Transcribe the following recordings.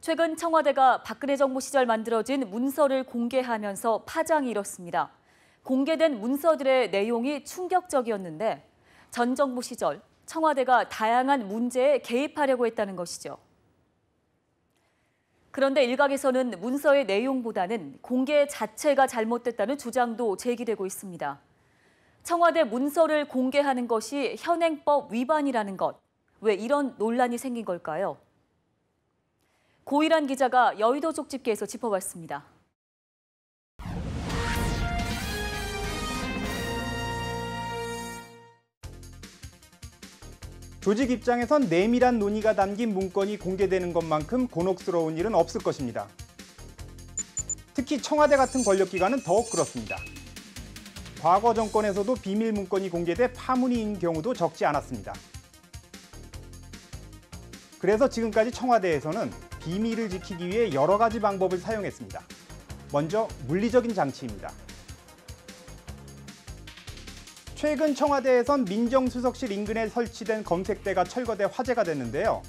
최근 청와대가 박근혜 정부 시절 만들어진 문서를 공개하면서 파장이 일었습니다. 공개된 문서들의 내용이 충격적이었는데 전 정부 시절 청와대가 다양한 문제에 개입하려고 했다는 것이죠. 그런데 일각에서는 문서의 내용보다는 공개 자체가 잘못됐다는 주장도 제기되고 있습니다. 청와대 문서를 공개하는 것이 현행법 위반이라는 것, 왜 이런 논란이 생긴 걸까요? 고일한 기자가 여의도 쪽집게에서 짚어봤습니다. 조직 입장에선 내밀한 논의가 담긴 문건이 공개되는 것만큼 곤혹스러운 일은 없을 것입니다. 특히 청와대 같은 권력기관은 더욱 그렇습니다. 과거 정권에서도 비밀 문건이 공개돼 파문인 경우도 적지 않았습니다. 그래서 지금까지 청와대에서는 비밀을 지키기 위해 여러 가지 방법을 사용했습니다. 먼저 물리적인 장치입니다. 최근 청와대에선 민정수석실 인근에 설치된 검색대가 철거돼 화제가 됐는데요.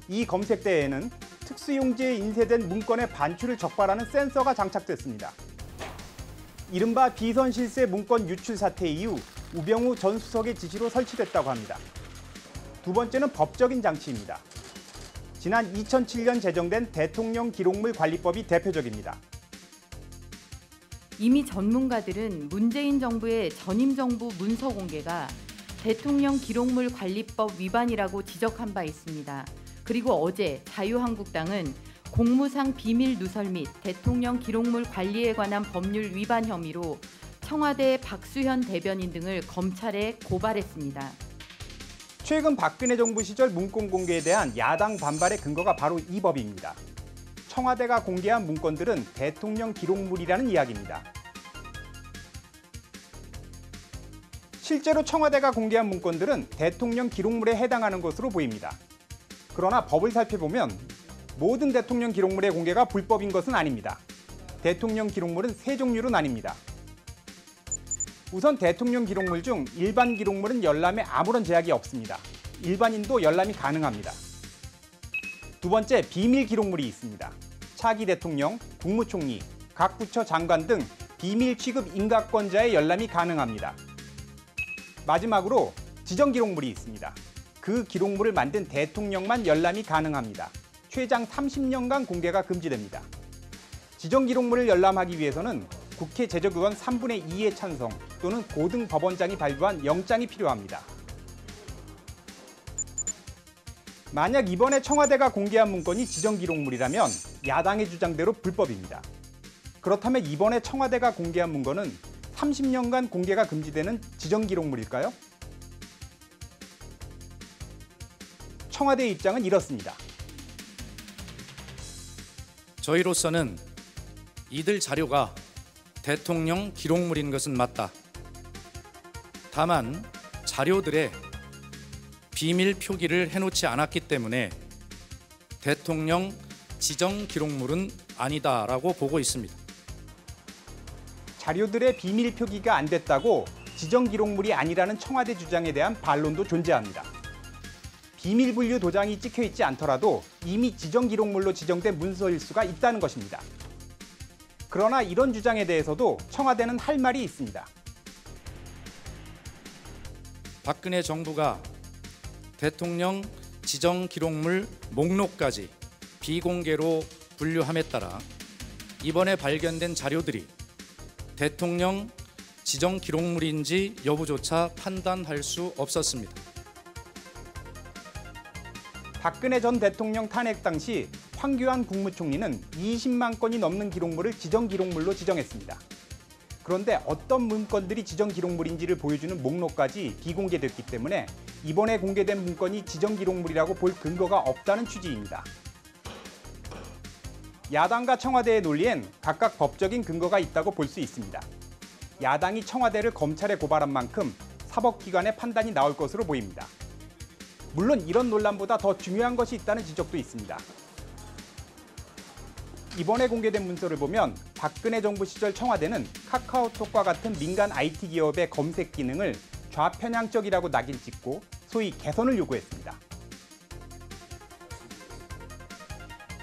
이 검색대에는 특수용지에 인쇄된 문건의 반출을 적발하는 센서가 장착됐습니다. 이른바 비선실세 문건 유출 사태 이후 우병우 전 수석의 지시로 설치됐다고 합니다. 두 번째는 법적인 장치입니다. 지난 2007년 제정된 대통령 기록물 관리법이 대표적입니다. 이미 전문가들은 문재인 정부의 전임 정부 문서 공개가 대통령 기록물 관리법 위반이라고 지적한 바 있습니다. 그리고 어제 자유한국당은 공무상 비밀 누설 및 대통령 기록물 관리에 관한 법률 위반 혐의로 청와대 박수현 대변인 등을 검찰에 고발했습니다. 최근 박근혜 정부 시절 문건 공개에 대한 야당 반발의 근거가 바로 이 법입니다. 청와대가 공개한 문건들은 대통령 기록물이라는 이야기입니다. 실제로 청와대가 공개한 문건들은 대통령 기록물에 해당하는 것으로 보입니다. 그러나 법을 살펴보면 모든 대통령 기록물의 공개가 불법인 것은 아닙니다. 대통령 기록물은 세 종류로 나뉩니다. 우선 대통령 기록물 중 일반 기록물은 열람에 아무런 제약이 없습니다. 일반인도 열람이 가능합니다. 두 번째, 비밀 기록물이 있습니다. 차기 대통령, 국무총리, 각 부처 장관 등 비밀 취급 인가권자의 열람이 가능합니다. 마지막으로 지정 기록물이 있습니다. 그 기록물을 만든 대통령만 열람이 가능합니다. 최장 30년간 공개가 금지됩니다. 지정 기록물을 열람하기 위해서는 국회 제적의원 3분의 2의 찬성 또는 고등법원장이 발부한 영장이 필요합니다. 만약 이번에 청와대가 공개한 문건이 지정 기록물이라면 야당의 주장대로 불법입니다. 그렇다면 이번에 청와대가 공개한 문건은 30년간 공개가 금지되는 지정 기록물일까요? 청와대의 입장은 이렇습니다. 저희로서는 이들 자료가 대통령 기록물인 것은 맞다. 다만 자료들에 비밀 표기를 해놓지 않았기 때문에 대통령 지정 기록물은 아니다라고 보고 있습니다. 자료들의 비밀 표기가 안 됐다고 지정 기록물이 아니라는 청와대 주장에 대한 반론도 존재합니다. 비밀 분류 도장이 찍혀 있지 않더라도 이미 지정 기록물로 지정된 문서일 수가 있다는 것입니다. 그러나 이런 주장에 대해서도 청와대는 할 말이 있습니다. 박근혜 정부가 대통령 지정 기록물 목록까지 비공개로 분류함에 따라 이번에 발견된 자료들이 대통령 지정 기록물인지 여부조차 판단할 수 없었습니다. 박근혜 전 대통령 탄핵 당시 황교안 국무총리는 20만 건이 넘는 기록물을 지정 기록물로 지정했습니다. 그런데 어떤 문건들이 지정 기록물인지를 보여주는 목록까지 비공개됐기 때문에 이번에 공개된 문건이 지정 기록물이라고 볼 근거가 없다는 취지입니다. 야당과 청와대의 논리엔 각각 법적인 근거가 있다고 볼 수 있습니다. 야당이 청와대를 검찰에 고발한 만큼 사법기관의 판단이 나올 것으로 보입니다. 물론 이런 논란보다 더 중요한 것이 있다는 지적도 있습니다. 이번에 공개된 문서를 보면 박근혜 정부 시절 청와대는 카카오톡과 같은 민간 IT 기업의 검색 기능을 좌편향적이라고 낙인 찍고 소위 개선을 요구했습니다.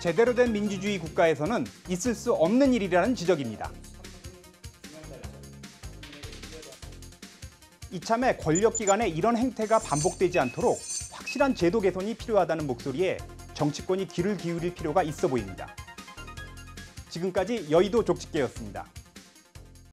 제대로 된 민주주의 국가에서는 있을 수 없는 일이라는 지적입니다. 이참에 권력기관의 이런 행태가 반복되지 않도록 확실한 제도 개선이 필요하다는 목소리에 정치권이 귀를 기울일 필요가 있어 보입니다. 지금까지 여의도 족집게였습니다.